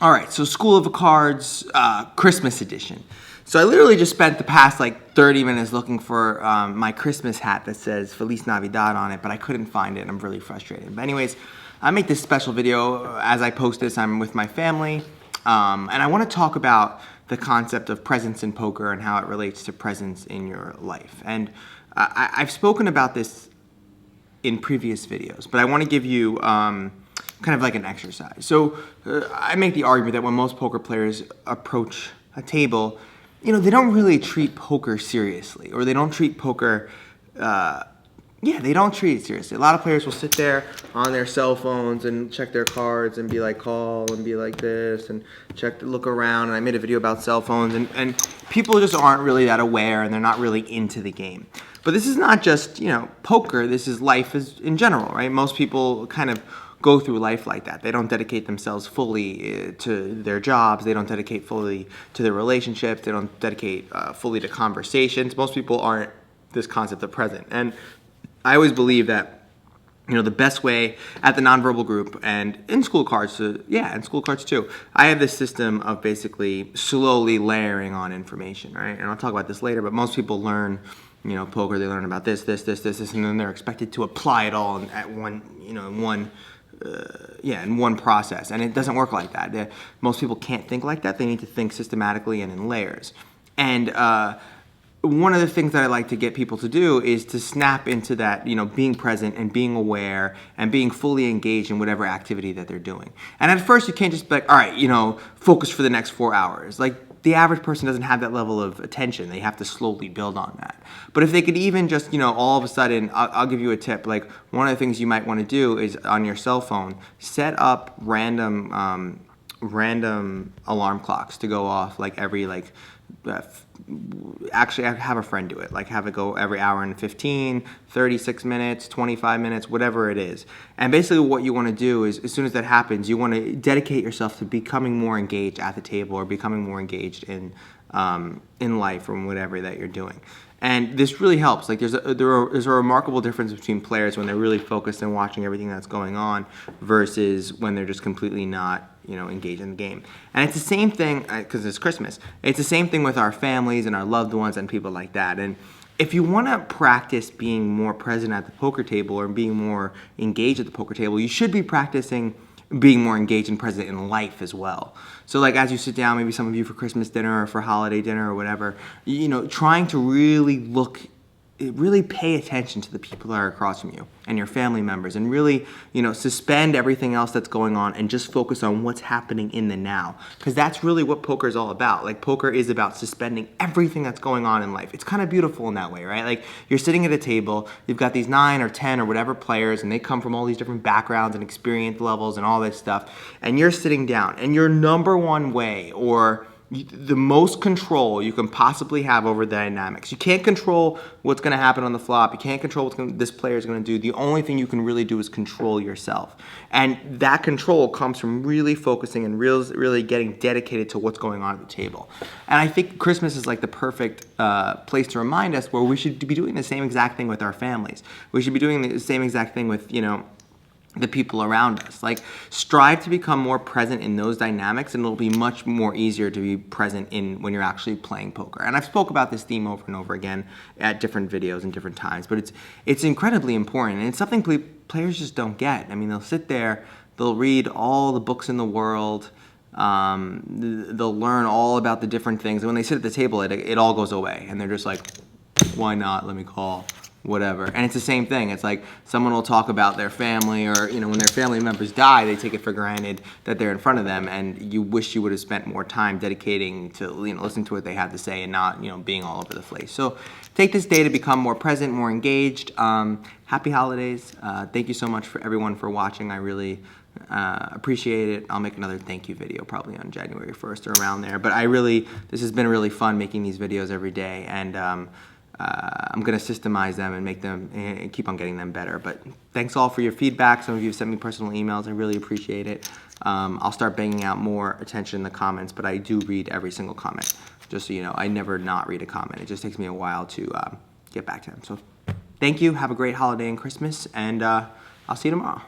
All right, so School of Cards Christmas edition. So I literally just spent the past like 30 minutes looking for my Christmas hat that says Feliz Navidad on it, but I couldn't find it, and I'm really frustrated. But anyways, I make this special video. As I post this, I'm with my family, and I want to talk about the concept of presence in poker and how it relates to presence in your life. And I've spoken about this in previous videos, but I want to give you kind of like an exercise. So I make the argument that when most poker players approach a table, you know, they don't really treat poker seriously, or they don't treat poker, they don't treat it seriously. A lot of players will sit there on their cell phones and check their cards and be like, call, and be like this, and look around. And I made a video about cell phones, and people just aren't really that aware, and they're not really into the game. But this is not just, you know, poker. This is life in general, right? Most people kind of go through life like that. They don't dedicate themselves fully to their jobs. They don't dedicate fully to their relationships. They don't dedicate fully to conversations. Most people aren't this concept of present. And I always believe that, you know, the best way at the nonverbal group and in school cards, in school cards too, I have this system of basically slowly layering on information, right? And I'll talk about this later, but most people learn, you know, poker, they learn about this, and then they're expected to apply it all in one process, and it doesn't work like that. Most people can't think like that. They need to think systematically and in layers. And one of the things that I like to get people to do is to snap into that, you know, being present and being aware and being fully engaged in whatever activity that they're doing. And at first, you can't just be like, all right, you know, focus for the next 4 hours. Like, the average person doesn't have that level of attention. They have to slowly build on that. But if they could even just, you know, all of a sudden, I'll give you a tip. Like, one of the things you might want to do is on your cell phone, set up random alarm clocks to go off like every actually have a friend do it, like have it go every hour and 15, 36 minutes, 25 minutes, whatever it is. And basically what you want to do is, as soon as that happens, you want to dedicate yourself to becoming more engaged at the table, or becoming more engaged in life, or whatever that you're doing. And this really helps. Like, there's a remarkable difference between players when they're really focused and watching everything that's going on versus when they're just completely not, you know, engaged in the game. And it's the same thing, because it's Christmas, it's the same thing with our families and our loved ones and people like that. And if you want to practice being more present at the poker table, or being more engaged at the poker table, you should be practicing being more engaged and present in life as well. So like, as you sit down, maybe some of you for Christmas dinner or for holiday dinner or whatever, you know, trying to really pay attention to the people that are across from you and your family members, and really, you know, suspend everything else that's going on and just focus on what's happening in the now. Because that's really what poker is all about. Like, poker is about suspending everything that's going on in life. It's kind of beautiful in that way, right? Like, you're sitting at a table, you've got these 9 or 10 or whatever players, and they come from all these different backgrounds and experience levels and all this stuff, and you're sitting down, and your number one way, or the most control you can possibly have over the dynamics. You can't control what's going to happen on the flop. You can't control what this player is going to do. The only thing you can really do is control yourself. And that control comes from really focusing and really getting dedicated to what's going on at the table. And I think Christmas is like the perfect place to remind us where we should be doing the same exact thing with our families. We should be doing the same exact thing with, you know, the people around us. Like, strive to become more present in those dynamics, and it'll be much more easier to be present in when you're actually playing poker. And I've spoke about this theme over and over again at different videos and different times, but it's incredibly important, and it's something players just don't get. I mean, they'll sit there, they'll read all the books in the world, they'll learn all about the different things, and when they sit at the table, it all goes away, and they're just like, why not, let me call, whatever. And it's the same thing. It's like someone will talk about their family, or, you know, when their family members die, they take it for granted that they're in front of them, and you wish you would have spent more time dedicating to, you know, listen to what they have to say, and not, you know, being all over the place. So take this day to become more present, more engaged. Happy holidays. Thank you so much for everyone for watching. I really appreciate it. I'll make another thank you video probably on January 1st or around there. But this has been really fun making these videos every day, and I'm going to systemize them and make them and keep on getting them better. But thanks all for your feedback. Some of you have sent me personal emails. I really appreciate it. I'll start banging out more attention in the comments, but I do read every single comment. Just so you know, I never not read a comment. It just takes me a while to get back to them. So thank you. Have a great holiday and Christmas, and I'll see you tomorrow.